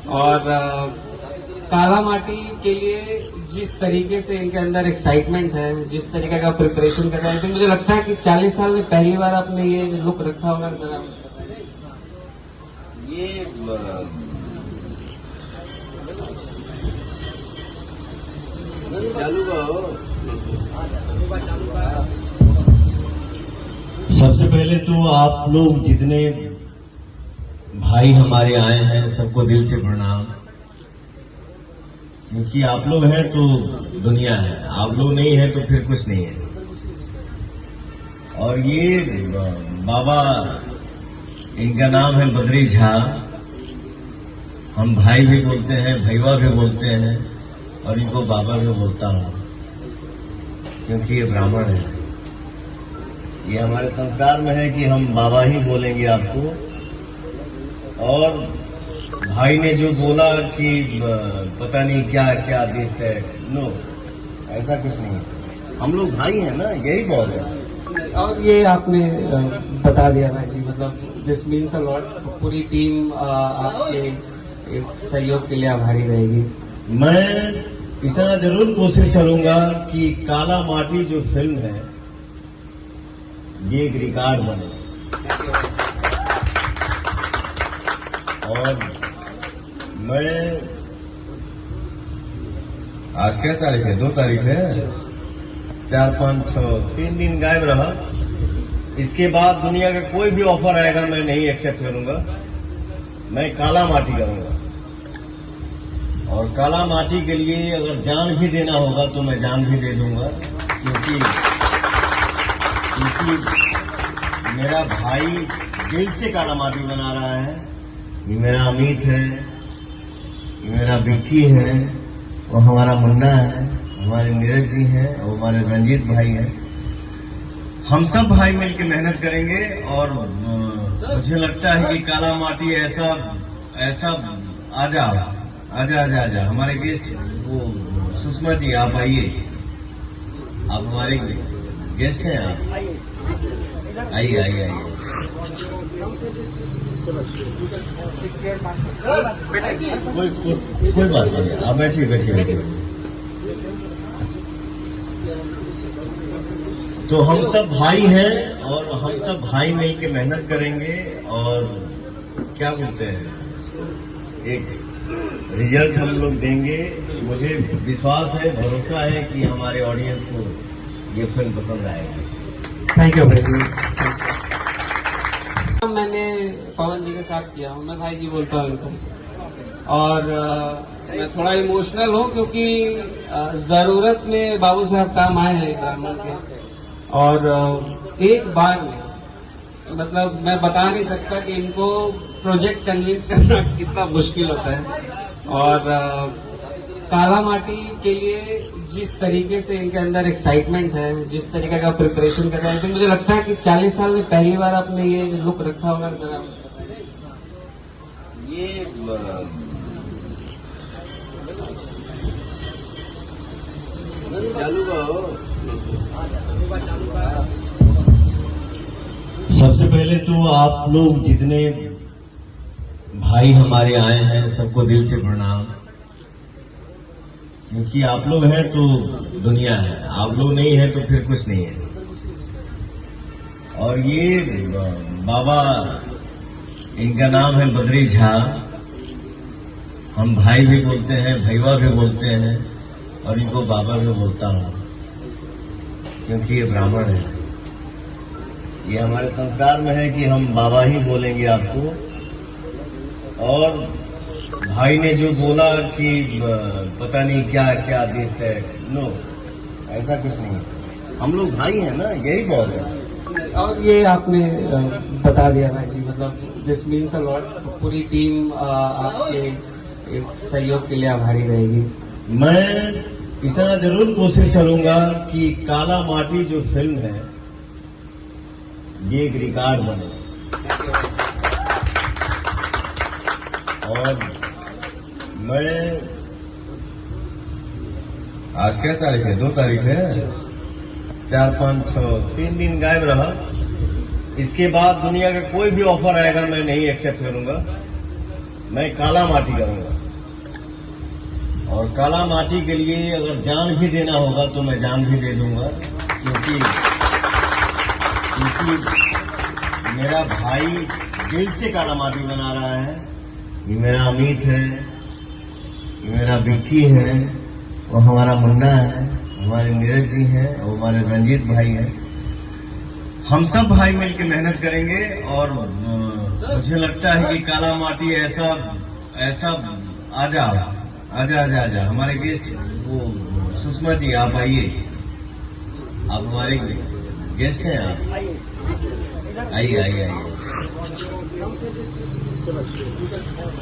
और काला माटी के लिए जिस तरीके से इनके अंदर एक्साइटमेंट है, जिस तरीके का प्रिपरेशन कर रहे हैं, तो मुझे लगता है कि 40 साल में पहली बार आपने ये लुक रखा होगा मेरा। ये चालू का सबसे पहले तो आप लोग जितने भाई हमारे आए हैं सबको दिल से प्रणाम, क्योंकि आप लोग हैं तो दुनिया है, आप लोग नहीं है तो फिर कुछ नहीं है। और ये बाबा, इनका नाम है बद्री झा, हम भाई भी बोलते हैं, भैया भी बोलते हैं, और इनको बाबा भी बोलता हूं क्योंकि ये ब्राह्मण है। ये हमारे संस्कार में है कि हम बाबा ही बोलेंगे आपको। और भाई ने जो बोला कि पता नहीं क्या क्या दिस है, नो, ऐसा कुछ नहीं, हम लोग भाई हैं ना, यही बहुत है। और ये आपने बता दिया भाई जी, मतलब दिस मीन्स अ लॉट। पूरी टीम आपके इस सहयोग के लिए आभारी रहेगी। मैं इतना जरूर कोशिश करूंगा कि काला माटी जो फिल्म है ये एक रिकॉर्ड बने। और मैं आज क्या तारीख है? 2 तारीख है, 4, 5, 6, 3 दिन गायब रहा। इसके बाद दुनिया का कोई भी ऑफर आएगा मैं नहीं एक्सेप्ट करूंगा, मैं काला माटी करूंगा। और काला माटी के लिए अगर जान भी देना होगा तो मैं जान भी दे दूंगा, क्योंकि मेरा भाई दिल से काला माटी बना रहा है। ये मेरा अमित है, ये मेरा विक्की है, वो हमारा मुन्ना है, हमारे नीरज जी हैं, और हमारे रंजीत भाई हैं। हम सब भाई मिलकर मेहनत करेंगे। और मुझे लगता है कि काला माटी ऐसा आजा हमारे गेस्ट, वो सुषमा जी आप आइए, आप हमारे गेस्ट हैं, आप आइए। कोई बात नहीं, आप बैठिए। तो हम सब भाई हैं और हम सब भाई मिलकर मेहनत करेंगे, और क्या बोलते हैं, एक रिजल्ट हम लोग देंगे। मुझे विश्वास है, भरोसा है कि हमारे ऑडियंस को ये फिल्म पसंद आएगी। थैंक यू भाई जी। मैंने पवन जी के साथ किया हूँ, मैं भाई जी बोलता हूँ इनको। और मैं थोड़ा इमोशनल हूँ क्योंकि जरूरत में बाबू साहब काम आए हैं ब्राह्मण के। और एक बार में मतलब मैं बता नहीं सकता कि इनको प्रोजेक्ट कन्विंस करना कितना मुश्किल होता है। और काला माटी के लिए जिस तरीके से इनके अंदर एक्साइटमेंट है, जिस तरीके का प्रिपरेशन कर रहे हैं, तो मुझे लगता है कि 40 साल में पहली बार आपने ये लुक रखा होगा मेरा। ये चालू का सबसे पहले तो आप लोग जितने भाई हमारे आए हैं सबको दिल से प्रणाम, क्योंकि आप लोग हैं तो दुनिया है, आप लोग नहीं है तो फिर कुछ नहीं है। और ये बाबा, इनका नाम है बद्री झा, हम भाई भी बोलते हैं, भैया भी बोलते हैं, और इनको बाबा भी बोलता हूं क्योंकि ये ब्राह्मण है। ये हमारे संस्कार में है कि हम बाबा ही बोलेंगे आपको। और भाई ने जो बोला कि पता नहीं क्या क्या दिस है, नो, ऐसा कुछ नहीं, हम लोग भाई हैं ना, यही बहुत है। और ये आपने बता दिया भाई जी, मतलब दिस मीन्स अ लॉट। पूरी टीम आपके इस सहयोग के लिए आभारी रहेगी। मैं इतना जरूर कोशिश करूंगा कि काला माटी जो फिल्म है ये एक रिकॉर्ड बने। और मैं आज क्या तारीख है? 2 तारीख है, 4, 5, 6, 3 दिन गायब रहा। इसके बाद दुनिया का कोई भी ऑफर आएगा मैं नहीं एक्सेप्ट करूंगा, मैं काला माटी करूंगा। और काला माटी के लिए अगर जान भी देना होगा तो मैं जान भी दे दूंगा, क्योंकि मेरा भाई दिल से काला माटी बना रहा है। ये मेरा अमित है, ये मेरा विक्की है, वो हमारा मुन्ना है, हमारे नीरज जी हैं, और हमारे रंजीत भाई हैं। हम सब भाई मिलकर मेहनत करेंगे। और मुझे लगता है कि काला माटी ऐसा आजा आजा आजा आजा हमारे गेस्ट, वो सुषमा जी आप आइए, आप हमारे गेस्ट हैं, आप आइए आइए आइए।